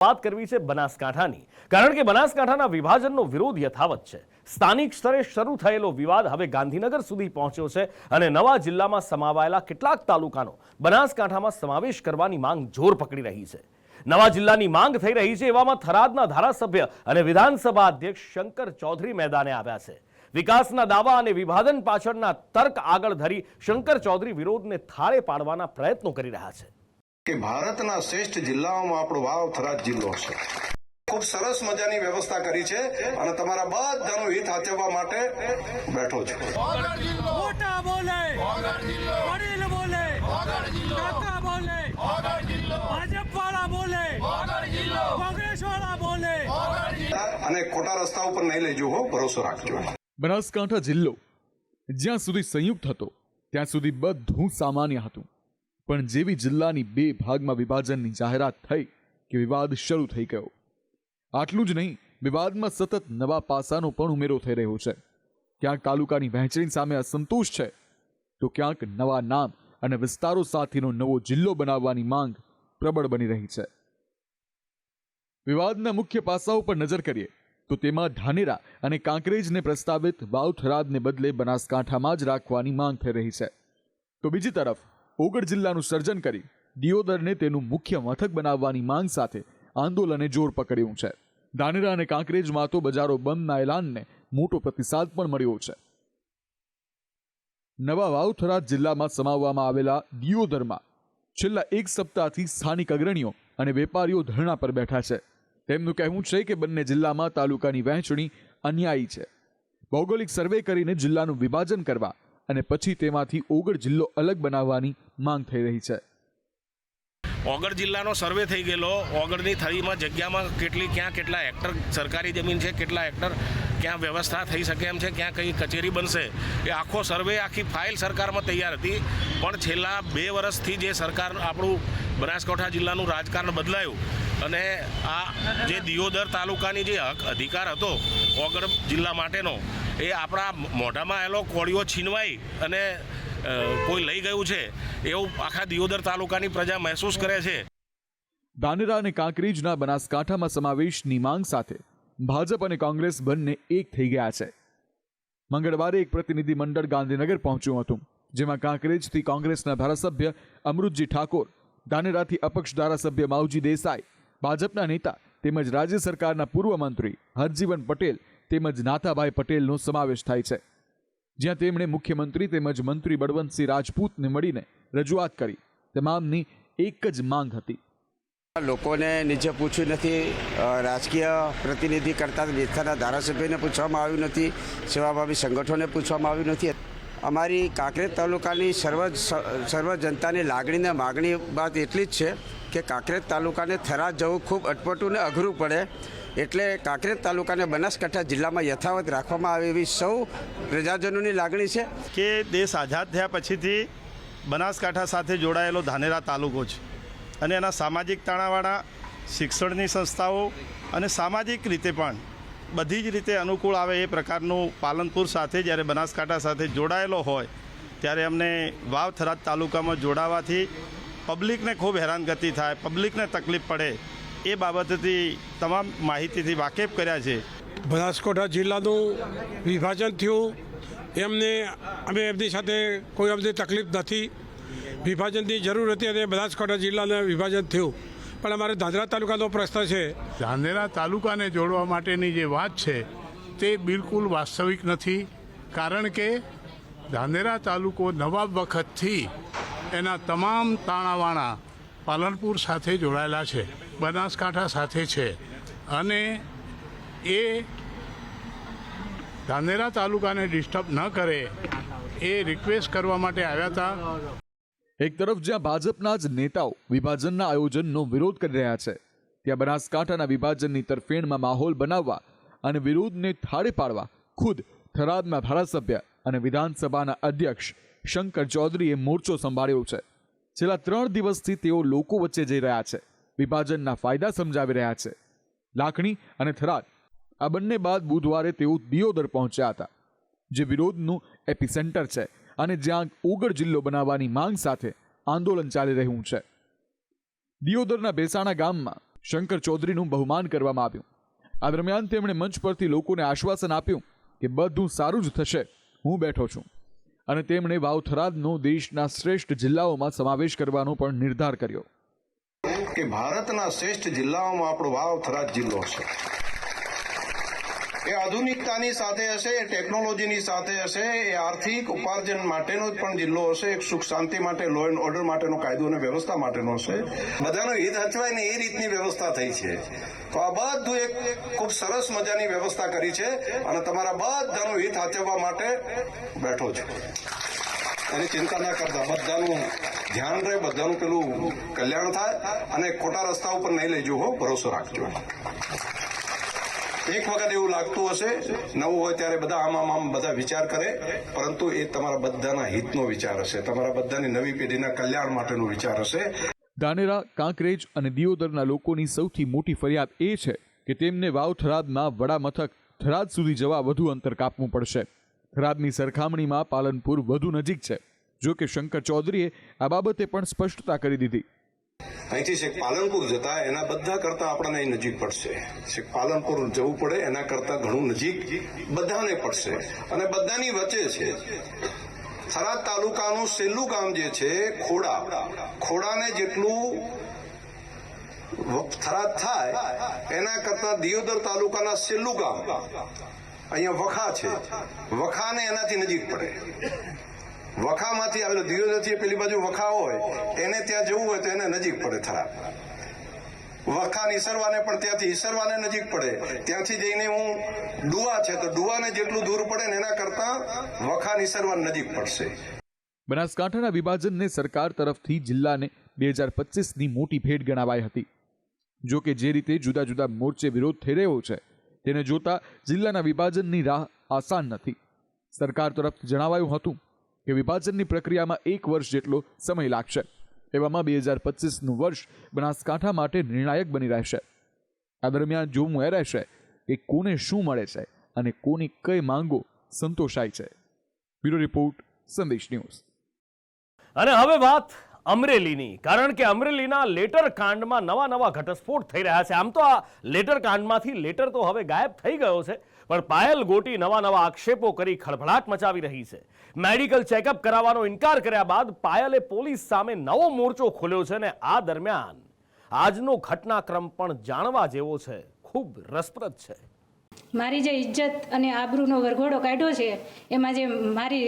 વાત કરવી છે બનાસકાંઠાની, કારણ કે બનાસકાંઠાના વિભાજનનો વિરોધ યથાવત છે। સ્થાનિક સ્તરે શરૂ થયેલો વિવાદ હવે ગાંધીનગર સુધી પહોંચ્યો છે અને નવા જિલ્લામાં સમાવાયેલા કેટલાક તાલુકાનો બનાસકાંઠામાં સમાવેશ કરવાની માંગ જોર પકડી રહી છે। નવા જિલ્લાની માંગ થઈ રહી છે, એવામાં થરાદના ધારાસભ્ય અને વિધાનસભા અધ્યક્ષ શંકર ચૌધરી મેદાને આવ્યા છે। વિકાસના દાવા અને વિભાજન પાછળના તર્ક આગળ ધરી શંકર ચૌધરી વિરોધને થાળે પાડવાના પ્રયત્નો કરી રહ્યા છે કે ભારતના શ્રેષ્ઠ જિલ્લાઓમાં આપણો વાવ થરાદ જિલ્લો છે। ખૂબ સરસ મજાની વ્યવસ્થા કરી છે અને તમારા બધાનું હિત સાચવવા માટે બેઠો છું। મોટા બોલે વડીલ બોલે કાકા બોલે ભાજપ વાળા બોલે કોંગ્રેસ વાળા બોલે અને ખોટા રસ્તા ઉપર નહીં લઈ જવું, ભરોસો રાખજો। બનાસકાંઠા જિલ્લો જ્યાં સુધી સંયુક્ત હતો ત્યાં સુધી બધું સામાન્ય હતું, પણ જેવી જિલ્લાની બે ભાગમાં વિભાજનની જાહેરાત થઈ કે વિવાદ શરૂ થઈ ગયો। આટલું જ નહીં, વિવાદમાં સતત નવા પાસાનો પણ ઉમેરો થઈ રહ્યો છે। ક્યાંક તાલુકાની વહેંચણી સામે અસંતોષ છે, તો ક્યાંક નવા નામ અને વિસ્તારો સાથેનો નવો જિલ્લો બનાવવાની માંગ પ્રબળ બની રહી છે। વિવાદના મુખ્ય પાસાઓ પર નજર કરીએ તો તેમાં ધાનેરા અને કાંકરેજને પ્રસ્તાવિત વાવ થરાદને બદલે બનાસકાંઠામાં જ રાખવાની માંગ થઈ રહી છે, તો બીજી તરફ ઓગળ જિલ્લાનું સર્જન કરી દિયોદરને તેનું મુખ્ય મથક બનાવવાની માંગ સાથે આંદોલને જોર પકડ્યું છે। ધાનેરા અને કાંકરેજમાં તો બજારો બંધના એલાનને મોટો પ્રતિસાદ પણ મળ્યો છે। નવા વાવ થરાદ જિલ્લામાં સમાવવામાં આવેલા દિયોદરમાં છેલ્લા એક સપ્તાહથી સ્થાનિક અગ્રણીઓ અને વેપારીઓ ધરણા પર બેઠા છે। તેમનું કહેવું છે કે બંને જિલ્લામાં તાલુકાની વહેંચણી અન્યાયી છે। ભૌગોલિક સર્વે કરીને જિલ્લાનું વિભાજન કરવા અને પછી તેમાંથી ઓગળ જિલ્લો અલગ બનાવવાની માંગ થઈ રહી છે। ઓગળ જિલ્લાનો સર્વે થઈ ગયેલો, ઓગળની થળીમાં જગ્યામાં ક્યાં કેટલા હેક્ટર સરકારી જમીન છે, કેટલા હેક્ટર ક્યાં વ્યવસ્થા થઈ શકે એમ છે, ક્યાં કઈ કચેરી બનશે, એ આખો સર્વે આખી ફાઇલ સરકારમાં તૈયાર હતી। પણ છેલ્લા 2 વર્ષથી જે સરકાર આપણું બનાસકાંઠા જિલ્લાનું રાજકારણ બદલાયું અને આ જે દિયોદર તાલુકાની જે હક અધિકાર હતો ઓગળ જિલ્લા માટેનો, એ આપણા મોઢામાં આવેલો કોળીઓ છીનવાઈ અને કોઈ લઈ ગયું છે એવું આખા દિયોદર તાલુકાની પ્રજા મહેસૂસ કરે છે। ધાનેરા અને કાંકરેજના બનાસકાંઠામાં સમાવેશની માંગ સાથે ભાજપ અને કોંગ્રેસ બંને એક થઈ ગયા છે। મંગળવારે એક પ્રતિનિધિ મંડળ ગાંધીનગર પહોંચ્યું હતું, જેમાં કાંકરેજથી કોંગ્રેસના ધારાસભ્ય અમૃતજી ઠાકોર, ધાનેરાથી અપક્ષ ધારાસભ્ય માવજી દેસાઈ, ભાજપના નેતા તેમજ રાજ્ય સરકારના પૂર્વ મંત્રી હરજીવન પટેલ તેમજ નાથાભાઈ પટેલનો સમાવેશ થાય છે, જ્યાં તેમણે મુખ્યમંત્રી તેમજ મંત્રી બળવંતસિંહ રાજપૂતને મળીને રજૂઆત કરી। તમામની એક જ માંગ હતી। લોકોને નીચે પૂછ્યું નથી, રાજકીય પ્રતિનિધિ કરતા નેતાના ધારાસભ્યોને પૂછવામાં આવ્યું નથી, સેવાભાવી સંગઠનોને પૂછવામાં આવ્યું નથી। અમારી કાંકરેજ તાલુકાની સર્વ જનતાની લાગણીને માગણી વાત એટલી જ છે કે કાંકરેજ તાલુકાને થરાદ જવું ખૂબ અટપટું ને અઘરું પડે, એટલે કાંકરેજ તાલુકાને બનાસકાંઠા જિલ્લામાં યથાવત રાખવામાં આવે એવી સૌ પ્રજાજનોની લાગણી છે। કે દેશ આઝાદ થયા પછીથી બનાસકાંઠા સાથે જોડાયેલો ધાનેરા તાલુકો છે અને એના સામાજિક તાણાવાળા શિક્ષણની સંસ્થાઓ અને સામાજિક રીતે પણ બધી જ રીતે અનુકૂળ આવે એ પ્રકારનું પાલનપુર સાથે જ્યારે બનાસકાંઠા સાથે જોડાયેલો હોય ત્યારે અમને વાવ થરાદ તાલુકામાં જોડાવાથી પબ્લિકને ખૂબ હેરાનગતિ થાય, પબ્લિકને તકલીફ પડે એ બાબતથી તમામ માહિતીથી વાકેફ કર્યા છે। બનાસકાંઠા જિલ્લાનું વિભાજન થયું, અમે એમની સાથે કોઈ અમને તકલીફ નથી। વિભાજનની જરૂર હતી અને બનાસકાંઠા જિલ્લાનું વિભાજન થયું, પણ અમારે ધાનેરા તાલુકાનો પ્રશ્ન છે। ધાનેરા તાલુકાને જોડવા માટેની જે વાત છે તે બિલકુલ વાસ્તવિક નથી, કારણ કે ધાનેરા તાલુકો નવાબ વખતથી એના તમામ તાણાવાણા પાલનપુર સાથે જોડાયેલા છે, બનાસકાંઠા સાથે છે, અને એ ધાનેરા તાલુકાને ડિસ્ટર્બ ન કરે એ રિક્વેસ્ટ કરવા માટે આવ્યા હતા। એક તરફ જ્યાં ભાજપના જ નેતાઓ વિભાજનના આયોજનનો વિરોધ કરી રહ્યા છે, ત્યાં બનાસકાંઠાના વિભાજનની તરફેણમાં માહોલ બનાવવા અને વિરોધને થાળે પાડવા ખુદ થરાદના ધારાસભ્ય અને વિધાનસભાના અધ્યક્ષ શંકર ચૌધરીએ મોરચો સંભાળ્યો છે। છેલ્લા 3 દિવસથી તેઓ લોકો વચ્ચે જઈ રહ્યા છે, વિભાજનના ફાયદા સમજાવી રહ્યા છે। લાખણી અને થરાદ આ બંને બાદ બુધવારે તેઓ દિયોદર પહોંચ્યા હતા, જે વિરોધનું એપિસેન્ટર છે અને જ્યાં ઓગળ જિલ્લો બનાવવાની માંગ સાથે આંદોલન ચાલી રહ્યું છે। દિયોદરના બેસાણા ગામમાં શંકર ચૌધરીનું બહુમાન કરવામાં આવ્યું. આ દરમિયાન તેમણે મંચ પરથી લોકોને આશ્વાસન આપ્યું કે બધું સારું જ થશે, હું બેઠો છું. અને તેમણે વાવ-થરાદનો દેશના શ્રેષ્ઠ જિલ્લાઓમાં સમાવેશ કરવાનો પણ નિર્ધાર કર્યો. કે ભારતના શ્રેષ્ઠ જિલ્લાઓમાં આપણો વાવ-થરાદ જિલ્લો છે. એ આધુનિકતાની સાથે હશે, એ ટેકનોલોજીની સાથે હશે, એ આર્થિક ઉપાર્જન માટેનો જ પણ જિલ્લો હશે, એક સુખ શાંતિ માટે, લો એન્ડ ઓર્ડર માટેનો કાયદો અને વ્યવસ્થા માટેનો હશે. બધાનો હિત હચવાય ને એ રીતની વ્યવસ્થા થઈ છે. તો આ બધું એક ખૂબ સરસ મજાની વ્યવસ્થા કરી છે અને તમારા બધાનું હિત સાચવવા માટે બેઠો છું. એની ચિંતા ના કરતા, બધાનું ધ્યાન રહે, બધાનું પેલું કલ્યાણ થાય અને ખોટા રસ્તા ઉપર નહીં લઈ જવું. ભરોસો રાખજો. એક વખત એવું લાગતું હશે નવું હોય ત્યારે બધા આમ બધા વિચાર કરે, પરંતુ એ તમારા બધાના હિતનો વિચાર હશે, તમારા બધાની નવી પેઢીના કલ્યાણ માટેનો વિચાર હશે. ધાનેરા, કાંકરેજ અને દિયોદરના લોકોની સૌથી મોટી ફરિયાદ એ છે કે તેમને વાવ-થરાદમાં વડા મથક થરાદ સુધી જવા વધુ અંતર કાપવું પડશે. થરાદની સરખામણીમાં પાલનપુર વધુ નજીક છે. જો કે શંકર ચૌધરીએ આ બાબતે પણ સ્પષ્ટતા કરી દીધી. અહીંથી શેખ પાલનપુર જતા એના બધા કરતા આપણને અહીં નજીક પડશે. શેખ પાલનપુર જવું પડે એના કરતા ઘણું નજીક બધાને પડશે. અને બધાની વચ્ચે છે થરાદ તાલુકાનું છેલ્લું ગામ જે છે ખોડા. ખોડાને જેટલું થરાદ થાય એના કરતા દિયોદર તાલુકાના છેલ્લું ગામ અહીંયા વખા છે. વખાને એનાથી નજીક પડે. વખામાંથી આવેલો દિયોદરથી પેલી બાજુ વખા હોય એને ત્યાં જવું હોય તો એને નજીક પડે થરાદ. વખાની ઈસરવાને પણ ત્યાંથી ઈસરવાને નજીક પડે. ત્યાંથી જઈને હું ડુવા છે તો ડુવાને જેટલું દૂર પડે ને એના કરતા વખાની ઈસરવાને નજીક પડશે. બનાસકાંઠાના વિભાજનને સરકાર તરફથી જિલ્લાને 2025ની મોટી ભેટ ગણાવાઈ હતી. જો કે જે રીતે જુદા જુદા મોરચે વિરોધ થઈ રહ્યો છે તેને જોતા જિલ્લાના વિભાજનની રાહ આસાન નથી. સરકાર તરફથી જણાવાયું હતું કે વિભાજનની પ્રક્રિયામાં 1 વર્ષ જેટલો સમય લાગશે. એવામાં 2025નું વર્ષ બનાસકાંઠા માટે નિર્ણાયક બની રહેશે. આ દરમિયાન જોવું એ રહેશે કે કોને શું મળે છે અને કોની કઈ માંગો સંતોષાય છે. બ્યુરો રિપોર્ટ, સંદેશ ન્યૂઝ. અને હવે વાત અમરેલીની, કારણ કે અમરેલીના લેટર કાંડમાં નવા ઘટસ્ફોટ થઈ રહ્યા છે. આમ તો આ લેટર કાંડમાંથી લેટર તો હવે ગાયબ થઈ ગયો છે, પણ પાયલ ગોટી નવા આક્ષેપો કરી ખળભળાટ મચાવી રહી છે. મેડિકલ ચેકઅપ કરાવવાનો ઇનકાર કર્યા બાદ પાયલે પોલીસ સામે નવો મોરચો ખોલ્યો છે. અને આ દરમિયાન આજનો ઘટનાક્રમ પણ જાણવા જેવો છે, ખૂબ રસપ્રદ છે. મારી જે ઇજ્જત અને આબરૂનો વરઘોડો કાઢ્યો છે એમાં જે મારી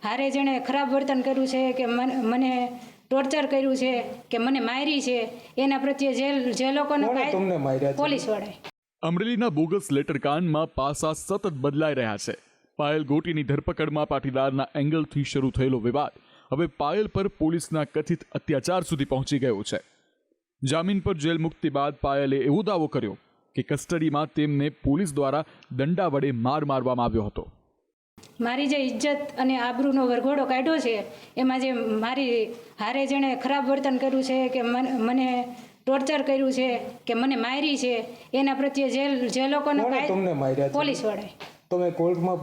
હારે જેણે ખરાબ વર્તન કર્યું છે કે મને ટોર્ચર કર્યું છે કે મને મારી છે એના પ્રત્યે જે લોકોનો પોલીસ વડે. અમરેલીના બોગસ લેટર કાંડમાં પાસા સતત બદલાઈ રહ્યા છે. પાયલ ગોટીની ધરપકડમાં પાટીદારના એંગલથી શરૂ થયેલો વિવાદ હવે પાયલ પર પોલીસના કથિત અત્યાચાર સુધી પહોંચી ગયો છે. જામીન પર જેલ મુક્તિ બાદ પાયલે એવો દાવો કર્યો કે કસ્ટડીમાં તેમને પોલીસ દ્વારા દંડા વડે મારવામાં આવ્યો હતો. મારી જે ઇજ્જત અને આબરૂનો વરઘોડો કાઢ્યો છે એમાં જે મારી હારે જેણે ખરાબ વર્તન કર્યું છે કે મને ટોર્ચર કર્યું છે કે મને મારી છે એના પ્રત્યે જે લોકોનો પોલીસ વડે. તમે કોર્ટમાં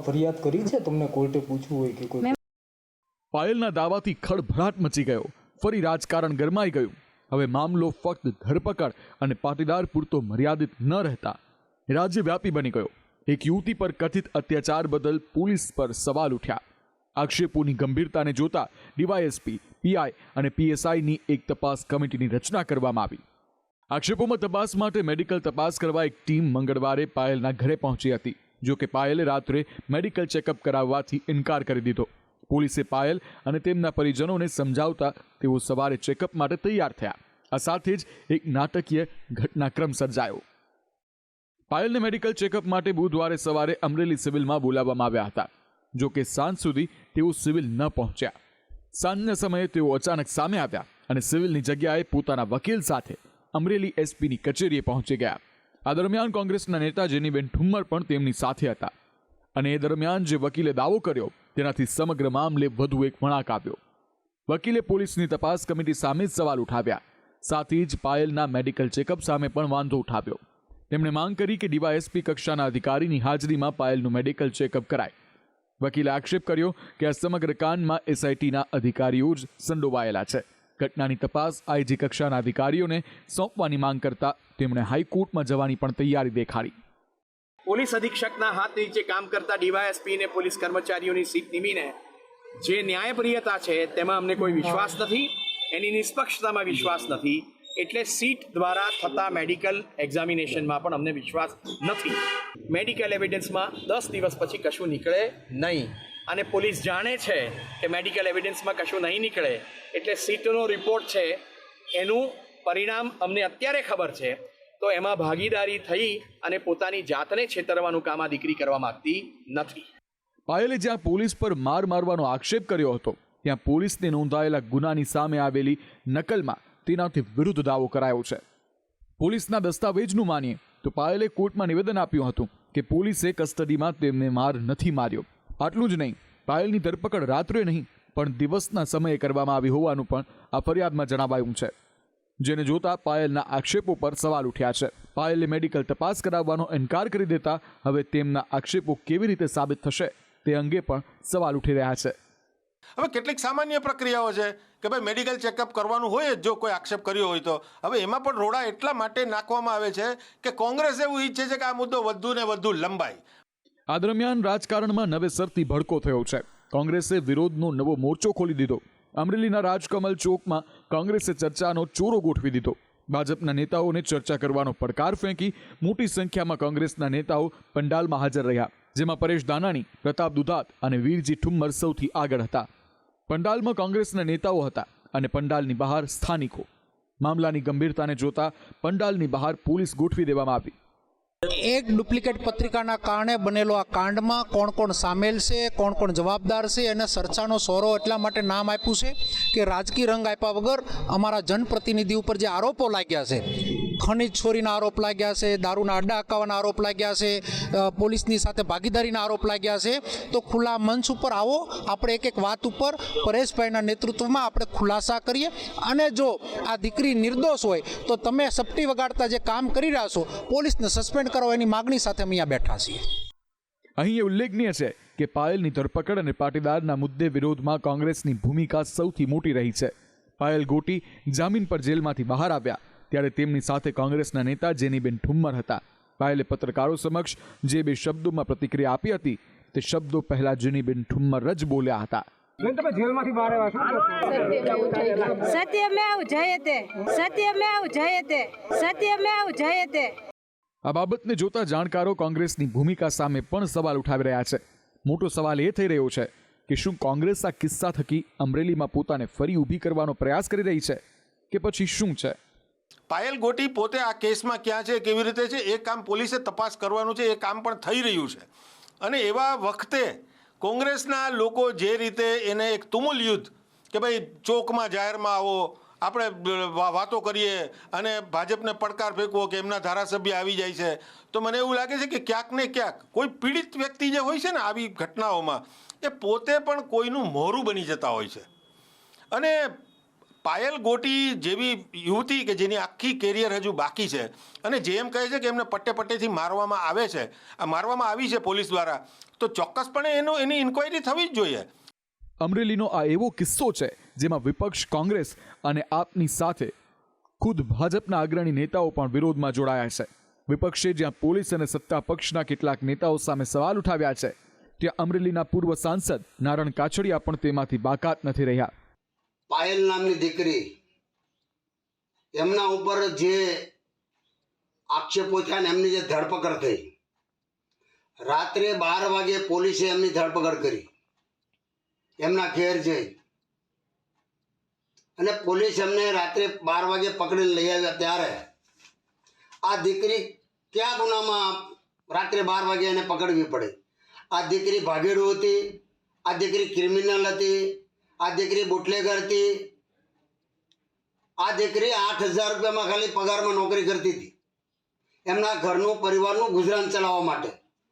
ફરિયાદ કરી છે? તમને કોર્ટે પૂછ્યું હોય કે કોઈ? પાયલના દાવાથી ખળભળાટ મચી ગયો. ફરી રાજકારણ ગરમાઈ ગયું. હવે મામલો ફક્ત ધરપકડ અને પાટીદાર પૂરતો મર્યાદિત ન રહેતા રાજ્યવ્યાપી બની ગયો. એક યુવતી પર કથિત અત્યાચાર બદલ પોલીસ પર સવાલ ઉઠ્યા. આક્ષેપોની ગંભીરતાને જોતા ડીવાયએસપી, પીઆઈ અને પીએસઆઈની એક તપાસ કમિટીની રચના કરવામાં આવી. આક્ષેપોમાં તપાસ માટે મેડિકલ તપાસ કરવા એક ટીમ મંગળવારે પાયલના ઘરે પહોંચી હતી. જો કે પાયલે રાત્રે મેડિકલ ચેકઅપ કરાવવાથી ઇનકાર કરી દીધો. પોલીસે પાયલ અને તેમના પરિજનોને સમજાવતા તેઓ સવારે ચેકઅપ માટે તૈયાર થયા. આ સાથે જ એક નાટકીય ઘટનાક્રમ સર્જાયો. પાયલને મેડિકલ ચેકઅપ માટે બુધવારે સવારે અમરેલી સિવિલમાં બોલાવવામાં આવ્યા હતા. જો કે સાંજ સુધી તેઓ સિવિલ ન પહોંચ્યા. સાંજના સમયે તેઓ અચાનક સામે આવ્યા અને સિવિલની જગ્યાએ પોતાના વકીલ સાથે અમરેલી એસપીની કચેરીએ પહોંચી ગયા. આ દરમિયાન કોંગ્રેસના નેતા જેનીબેન ઠુમ્મર પણ તેમની સાથે હતા. અને એ દરમિયાન જે વકીલે દાવો કર્યો તેનાથી સમગ્ર મામલે વધુ એક વળાંક આવ્યો. વકીલે પોલીસની તપાસ કમિટી સામે જ સવાલ ઉઠાવ્યા. સાથે જ પાયલના મેડિકલ ચેકઅપ સામે પણ વાંધો ઉઠાવ્યો. તેમણે માંગ કરી કે ડીવાયએસપી કક્ષાના અધિકારીની હાજરીમાં પાયલનું મેડિકલ ચેકઅપ કરાય. વકીલે આક્ષેપ કર્યો કે આ સમગ્ર કાંડમાં એસઆઈટીના અધિકારીઓ જ સંડોવાયેલા છે. ઘટનાની તપાસ આઈજી કક્ષાના અધિકારીઓને સોંપવાની માંગ કરતા તેમણે હાઈકોર્ટમાં જવાની પણ તૈયારી દેખાડી. પોલીસ અધિક્ષકના હાથ નીચે કામ કરતા ડીવાયએસપી ને પોલીસ કર્મચારીઓની સીટ નિમીને જે ન્યાયપ્રિયતા છે તેમાં અમને કોઈ વિશ્વાસ નથી, એની નિષ્પક્ષતામાં વિશ્વાસ નથી, એટલે સીટ દ્વારા થતા મેડિકલ એક્ઝામિનેશનમાં પણ અમને વિશ્વાસ નથી. મેડિકલ એવિડન્સમાં 10 દિવસ પછી કશું નીકળે નહીં અને પોલીસ જાણે છે કે મેડિકલ એવિડન્સમાં કશું નહીં નીકળે, એટલે સીટનો રિપોર્ટ છે એનું પરિણામ અમને અત્યારે ખબર છે, તો એમાં ભાગીદારી થઈ અને પોતાની જાતને છેતરવાનું કામ આ દીકરી કરવા માંગતી નથી. પાયલે જ્યાં પોલીસ પર માર મારવાનો આક્ષેપ કર્યો હતો, ત્યાં પોલીસને નોંધાયેલા ગુનાની સામે આવેલી નકલમાં તેનાથી વિરુદ્ધ દાવો કરાયો છે. પોલીસના દસ્તાવેજનું માનીએ તો પાયલે કોર્ટમાં નિવેદન આપ્યું હતું કે પોલીસે કસ્ટડીમાં તેમને માર નથી માર્યો. આટલું જ નહીં, પાયલની ધરપકડ રાત્રે નહીં પણ દિવસના સમયે કરવામાં આવી હોવાનું પણ આ ફરિયાદમાં જણાવાયું છે, જેને જોતા પાયલના આક્ષેપો પર સવાલ ઉઠ્યા છે. પાયલે મેડિકલ તપાસ કરાવવાનો ઇનકાર કરી દેતા હવે તેમના આક્ષેપો કેવી રીતે સાબિત થશે તે અંગે પણ સવાલ ઉઠી રહ્યા છે. હવે કેટલીક સામાન્ય પ્રક્રિયાઓ છે કે ભાઈ મેડિકલ ચેકઅપ કરવાનું હોય જો કોઈ આક્ષેપ કર્યો હોય તો. હવે એમાં પણ રોડા એટલા માટે નાખવામાં આવે છે કે કોંગ્રેસ એવું ઈચ્છે છે કે આ મુદ્દો વધુ ને વધુ લંબાય. આ દરમિયાન રાજકારણમાં નવેસરથી ભડકો થયો છે. કોંગ્રેસે વિરોધનો નવો મોરચો ખોલી દીધો. અમરેલીના રાજકમલ ચોકમાં કોંગ્રેસે ચર્ચાનો ચોરો ગોઠવી દીધો. ભાજપના નેતાઓને ચર્ચા કરવાનો પડકાર ફેંકી મોટી સંખ્યામાં કોંગ્રેસના નેતાઓ પંડાલમાં હાજર રહ્યા, જેમાં પરેશ દાનાણી, પ્રતાપ દુધાત અને વીરજી ઠુમ્મર સૌથી આગળ હતા. પંડાલમાં કોંગ્રેસના નેતાઓ હતા અને પંડાલની બહાર સ્થાનિકો. મામલાની ગંભીરતાને જોતા પંડાલની બહાર પોલીસ ગોઠવી દેવામાં આવી. એક ડુપ્લિકેટ પત્રિકાના કારણે બનેલો આ કાંડમાં કોણ કોણ સામેલ છે, કોણ કોણ જવાબદાર છે, અને ચર્ચાનો સોરો એટલા માટે નામ આપ્યું છે કે રાજકીય રંગ આપ્યા વગર અમારા જનપ્રતિનિધિ ઉપર જે આરોપો લાગ્યા છે, ખનીજ ચોરીના આરોપ લાગ્યા છે, દારૂના અડ્ડા હકાવવાના આરોપ લાગ્યા છે, પોલીસની સાથે ભાગીદારીના આરોપ લાગ્યા છે, તો ખુલ્લા મંચ ઉપર આવો, આપણે એક એક વાત ઉપર પરેશભાઈના નેતૃત્વમાં આપણે ખુલાસા કરીએ, અને જો આ દીકરી નિર્દોષ હોય તો તમે સપટી વગાડતા જે કામ કરી રહ્યા છો પોલીસને સસ્પેન્ડ કરો એની માગણી સાથે અહીંયા બેઠા છીએ. અહીં એ ઉલ્લેખનીય છે કે પાયલની ધરપકડ અને પાટીદારના મુદ્દે વિરોધમાં કોંગ્રેસની ભૂમિકા સૌથી મોટી રહી છે. પાયલ ગોટી જામીન પર જેલમાંથી બહાર આવ્યા ત્યારે તેમની સાથે કોંગ્રેસના નેતા જેનીબેન ઠુમ્મર હતા. પાયલે પત્રકારો સમક્ષ જે બે શબ્દોમાં પ્રતિક્રિયા આપી હતી તે શબ્દો પહેલા જેનીબેન ઠુમ્મર જ બોલ્યા હતા. સત્યમેવ જયતે, સત્યમેવ જયતે, સત્યમેવ જયતે. આ બાબતને જોતા જાણકારો કોંગ્રેસની ભૂમિકા સામે પણ સવાલ ઉઠાવી રહ્યા છે. મોટો સવાલ એ થઈ રહ્યો છે કે શું કોંગ્રેસ આ કિસ્સા થકી અમરેલીમાં પોતાને ફરી ઊભી કરવાનો પ્રયાસ કરી રહી છે કે પછી શું છે? પાયલ ગોટી પોતે આ કેસમાં ક્યાં છે, કેવી રીતે છે, એ કામ પોલીસે તપાસ કરવાનું છે, એ કામ પણ થઈ રહ્યું છે. અને એવા વખતે કોંગ્રેસના લોકો જે રીતે એને એક તુમુલ યુદ્ધ કે ભાઈ ચોકમાં જાહેરમાં આવો, આપણે વાતો કરીએ અને ભાજપને પડકાર ફેંકવો કે એમના ધારાસભ્ય આવી જાય છે, તો મને એવું લાગે છે કે ક્યાંક ને ક્યાંક કોઈ પીડિત વ્યક્તિ જે હોય છે ને આવી ઘટનાઓમાં, એ પોતે પણ કોઈનું મોરું બની જતા હોય છે. અને પાયલ ગોટી જેવી યુવતી કે જેની આખી કેરિયર હજુ બાકી છે અને જે એમ કહે છે કે એમને પટ્ટે પટ્ટેથી મારવામાં આવે છે, આ મારવામાં આવી છે પોલીસ દ્વારા, તો ચોક્કસપણે એની ઇન્ક્વાયરી થવી જ જોઈએ. અમરેલીનો આ એવો કિસ્સો છે જેમાં વિપક્ષ કોંગ્રેસ અને આપની સાથે ખુદ ભાજપના અગ્રણી નેતાઓ પણ વિરોધમાં જોડાયા છે. વિપક્ષે જ્યાં પોલીસ અને સત્તા પક્ષના કેટલાક નેતાઓ સામે સવાલ ઉઠાવ્યા છે, ત્યાં અમરેલીના પૂર્વ સાંસદ નારણ કાછડિયા પણ તેમાંથી બાકાત નથી રહ્યા. પાયલ નામની દીકરી, એમના ઉપર જે આક્ષેપો થયા ને એમની જે ધરપકડ થઈ, રાત્રે 12 વાગે પોલીસે એમની ધરપકડ કરી, એમના ઘેર જઈ, અને પોલીસ એમને રાત્રે 12 વાગે પકડીને લઈ આવ્યા. ત્યારે આ દીકરી કયા ગુનામાં રાત્રે 12 વાગે એને પકડવી પડે? આ દીકરી ભાગેડુ હતી, આ દીકરી ક્રિમિનલ હતી, આ દીકરી બુટલેગર હતી, આ દીકરી 8,000 રૂપિયામાં ખાલી પગારમાં નોકરી કરતી હતી એમના ઘરનું પરિવારનું ગુજરાન ચલાવવા માટે.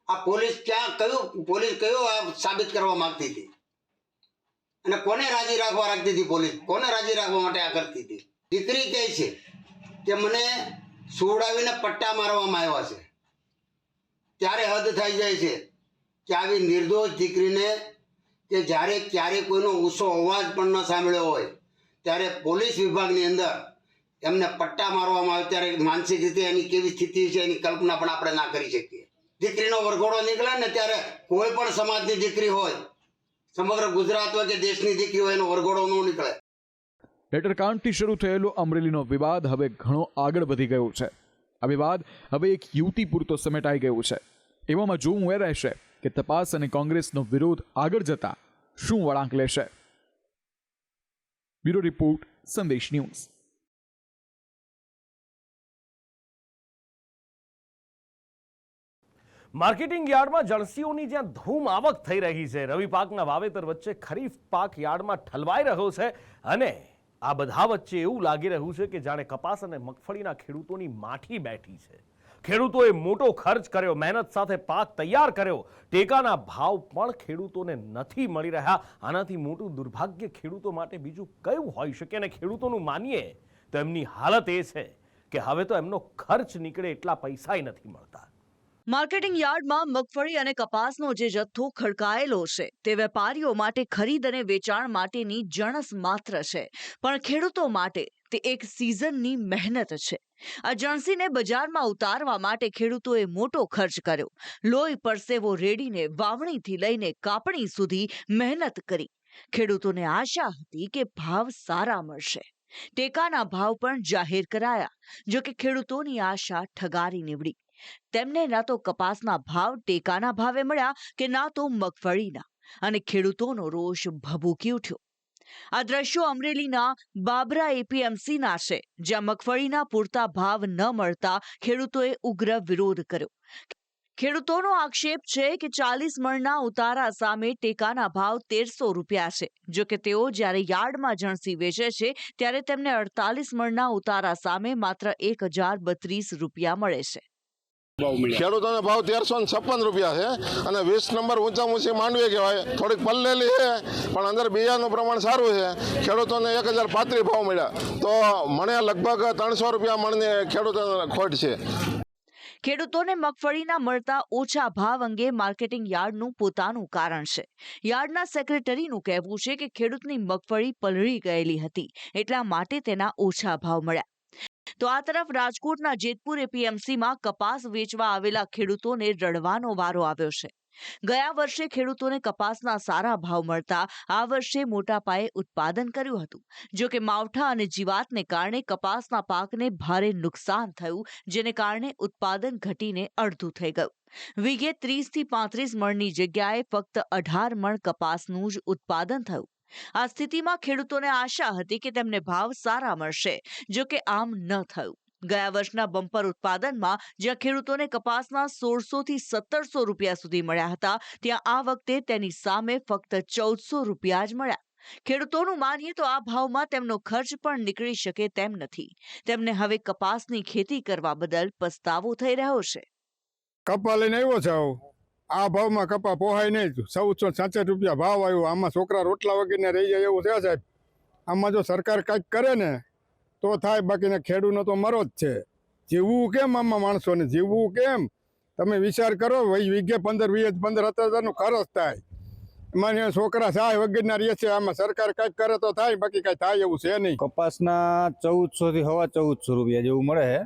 આ પોલીસ કયો આ સાબિત કરવા માંગતી હતી અને કોને રાજી રાખવા રાખતી હતી? પોલીસ કોને રાજી રાખવા માટે આ કરતી હતી? દીકરી કહે છે કે મને સુવડાવીને પટ્ટા મારવામાં આવ્યા છે. ત્યારે હદ થઈ જાય છે કે આવી નિર્દોષ દીકરીને કે જ્યારે ક્યારે કોઈનો ઊંચો અવાજ પણ ન સાંભળ્યો હોય ત્યારે પોલીસ વિભાગની અંદર એમને પટ્ટા મારવામાં આવે ત્યારે માનસિક રીતે એની કેવી સ્થિતિ છે એની કલ્પના પણ આપણે ના કરી શકીએ. દીકરીનો વરઘોડો નીકળે ને ત્યારે કોઈ પણ સમાજની દીકરી હોય, સમગ્ર ગુજરાત હોય કે દેશની દીકરી હોય, એનો વરઘોડો ન નીકળે. લેટરકાંડથી શરૂ થયેલો અમરેલીનો વિવાદ હવે ઘણો આગળ વધી ગયો છે. આ વિવાદ હવે એક યુવતી પૂરતો સમેટાઈ ગયો છે. એવામાં જોવું એ રહેશે કે તપાસ અને કોંગ્રેસનો વિરોધ આગળ જતા શું વળાંક લેશે. બ્યુરો રિપોર્ટ, સંદેશ ન્યૂઝ. માર્કેટિંગ યાર્ડમાં જણસીઓની જ્યાં ધૂમ આવક થઈ રહી છે, રવિ પાકના વાવેતર વચ્ચે ખરીફ પાક યાર્ડમાં ઠલવાઈ રહ્યો છે અને આ બધા વચ્ચે એવું લાગી રહ્યું છે કે જાણે કપાસ અને મગફળીના ખેડૂતોની માઠી બેઠી છે. ખેડૂતોએ મોટો ખર્ચ કર્યો, મહેનત સાથે પાક તૈયાર કર્યો, ટેકાના ભાવ પણ ખેડૂતોને નથી મળી રહ્યા. આનાથી મોટું દુર્ભાગ્ય ખેડૂતો માટે બીજું કયું હોઈ શકે? અને ખેડૂતોનું માનીએ તો એમની હાલત એ છે કે હવે તો એમનો ખર્ચ નીકળે એટલા પૈસાય નથી મળતા. માર્કેટિંગ યાર્ડમાં મગફળી અને કપાસનો જે જથ્થો ખડકાયેલો છે તે વેપારીઓ માટે ખરીદ અને વેચાણ માટેની જણસ માત્ર છે, પણ ખેડૂતો માટે તે એક સિઝનની મહેનત છે. આ જણસીને બજારમાં ઉતારવા માટે ખેડૂતોએ મોટો ખર્ચ કર્યો, લોહી પરસેવો રેડીને વાવણીથી લઈને કાપણી સુધી મહેનત કરી. ખેડૂતોને આશા હતી કે ભાવ સારા મળશે, ટેકાના ભાવ પણ જાહેર કરાયા. જો કે ખેડૂતોની આશા ઠગારી નીવડી. તેમને ના તો કપાસના ભાવ ટેકાના ભાવે મળ્યા કે ના તો મગફળીના, અને ખેડૂતોનો રોષ ભભૂકી ઉઠ્યો. આ દ્રશ્યો અમરેલીના બાબરા એપીએમસીના છે, જ્યાં મગફળીના પૂરતા ભાવ ન મળતા ખેડૂતોએ ઉગ્ર વિરોધ કર્યો. ખેડૂતોનો આક્ષેપ છે કે 40 મણના ઉતારા સામે ટેકાના ભાવ 1300 રૂપિયા છે. જો કે તેઓ જ્યારે યાર્ડમાં જણસી વેચે છે ત્યારે તેમને 48 મણના ઉતારા સામે માત્ર 1032 રૂપિયા મળે છે. ખેડૂતોનો ભાવ 1356 રૂપિયા છે અને 20 નંબર ઊંચામાં ઊંચી માંડવી કહેવાય. થોડીક પલ્લેલી છે પણ અંદર બિયાનું પ્રમાણ સારું છે. ખેડૂતોને 1035 ભાવ મળ્યા, તો મને લગભગ 300 રૂપિયા મણની ખેડૂતોને ખોટ છે. ખેડૂતોને મગફળીના મળતા ઓછા ભાવ અંગે માર્કેટિંગ યાર્ડનું પોતાનું કારણ છે. યાર્ડના સેક્રેટરીનું કહેવું છે કે ખેડૂતની મગફળી પલળી ગયેલી હતી, એટલા માટે તેના ઓછા ભાવ મળ્યા. તો આ તરફ રાજકોટના જેતપુર એપીએમસીમાં કપાસ વેચવા આવેલા ખેડૂતોને રડવાનો વારો આવ્યો છે. ગયા વર્ષે ખેડૂતોને કપાસના સારા ભાવ મળતા આ વર્ષે મોટા પાયે ઉત્પાદન કર્યું હતું. જો કે માવઠા અને જીવાતને કારણે કપાસના પાકને ભારે નુકસાન થયું, જેને કારણે ઉત્પાદન ઘટીને અડધું થઈ ગયું. વીઘે 30 થી 35 મણની જગ્યાએ ફક્ત 18 મણ કપાસનું જ ઉત્પાદન થયું. આ સ્થિતિમાં ખેડૂતોને આશા હતી કે તેમને ભાવ સારા મળશે, જો કે આમ ન થયું. ગયા વર્ષના બમ્પર ઉત્પાદનમાં જ્યાં ખેડૂતોને કપાસના 1600 થી 1700 રૂપિયા સુધી મળ્યા હતા, ત્યાં આ વખતે તેની સામે ફક્ત 1400 રૂપિયા જ મળ્યા. ખેડૂતોનું માનીએ તો આ ભાવમાં તેમનો ખર્ચ પણ નીકળી શકે તેમ નથી. તેમને હવે કપાસની ખેતી કરવા બદલ પસ્તાવો થઈ રહ્યો છે. કપા લઈને આવ્યો છે, આ ભાવમાં કપા પોહાય નહીં. 1466 રૂપિયા ભાવ આવ્યો. આમાં છોકરા રોટલા વગેરે રહી જાય એવું છે સાહેબ. આમાં જો સરકાર કંઈક કરે ને તો થાય, બાકીને ખેડૂતનો તો મરો જ છે. જીવવું કેમ આમાં માણસોને, જીવવું કેમ? તમે વિચાર કરો, વીઘે 15,000-17,000 ખર્ચ થાય. એમાં છોકરા સાય વગેરેના રહે છે. આમાં સરકાર કંઈક કરે તો થાય, બાકી કાંઈ થાય એવું છે નહીં. કપાસના 1400 થી 1450 રૂપિયા જેવું મળે છે.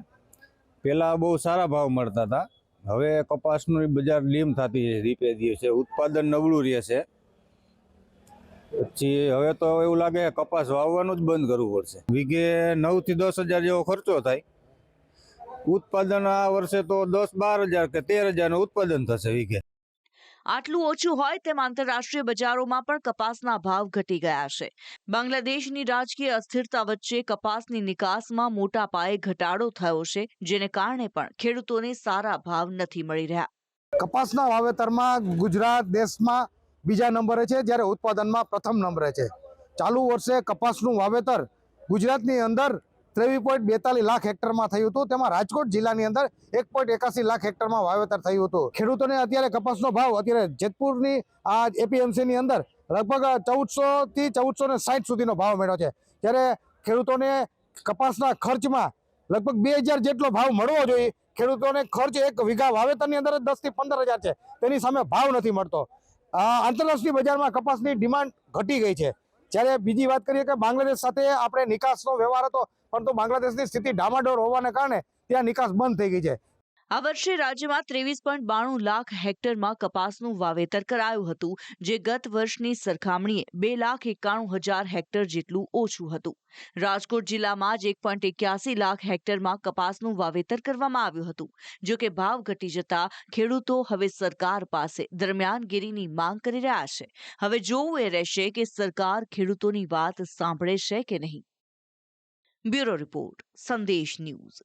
પહેલાં બહુ સારા ભાવ મળતા હતા. હવે કપાસનું બજાર ડીમ થતી રીપે છે, ઉત્પાદન નબળું રહે છે. પછી હવે તો એવું લાગે કપાસ વાવવાનું જ બંધ કરવું પડશે. વીઘે 9 થી 10,000 જેવો ખર્ચો થાય. ઉત્પાદન આ વર્ષે તો 10-12,000 કે 13,000 ઉત્પાદન થશે વીઘે. આટલું ઓછું હોય તેમ આંતરરાષ્ટ્રીય બજારોમાં પણ કપાસના ભાવ ઘટી ગયા છે. બાંગ્લાદેશની રાજકીય અસ્થિરતા વચ્ચે કપાસની નિકાસમાં મોટા પાયે ઘટાડો થયો છે, જેને કારણે પણ ખેડૂતોને સારા ભાવ નથી મળી રહ્યા. કપાસના વાવેતરમાં ગુજરાત દેશમાં બીજા નંબરે છે, જ્યારે ઉત્પાદનમાં પ્રથમ નંબરે છે. ચાલુ વર્ષે કપાસનું વાવેતર ગુજરાતની અંદર 23.42 લાખ હેક્ટરમાં થયું હતું. તેમાં રાજકોટ જિલ્લાની અંદર 1.81 લાખ હેક્ટરમાં વાવેતર થયું હતું. ખેડૂતોને અત્યારે કપાસનો ભાવ અત્યારે જેતપુરની આ એપીએમસીની અંદર લગભગ 1400 થી 1460 સુધીનો ભાવ મળ્યો છે. ત્યારે ખેડૂતોને કપાસના ખર્ચમાં લગભગ 2000 જેટલો ભાવ મળવો જોઈએ. ખેડૂતોને ખર્ચ એક વીઘા વાવેતરની અંદર 10 થી 15,000 છે, તેની સામે ભાવ નથી મળતો. આંતરરાષ્ટ્રીય બજારમાં કપાસની ડિમાન્ડ ઘટી ગઈ છે. જ્યારે બીજી વાત કરીએ કે બાંગ્લાદેશ સાથે આપણે નિકાસનો વ્યવહાર હતો, પરંતુ બાંગ્લાદેશની સ્થિતિ ડામાડોળ હોવાને કારણે ત્યાં નિકાસ બંધ થઈ ગઈ છે. આ વર્ષે રાજ્યમાં 23.92 લાખ હેક્ટરમાં કપાસનું વાવેતર કરાયું હતું, જે ગત વર્ષની સરખામણીએ 2,91,000 હેક્ટર જેટલું ઓછું હતું. રાજકોટ જિલ્લામાં જ 1.81 લાખ હેક્ટરમાં કપાસનું વાવેતર કરવામાં આવ્યું હતું. જો કે ભાવ ઘટી જતા ખેડૂતો હવે સરકાર પાસે દરમિયાનગીરીની માંગ કરી રહ્યા છે. હવે જોવું એ રહેશે કે સરકાર ખેડૂતોની વાત સાંભળે છે કે નહીં. બ્યુરો રિપોર્ટ, સંદેશ ન્યૂઝ.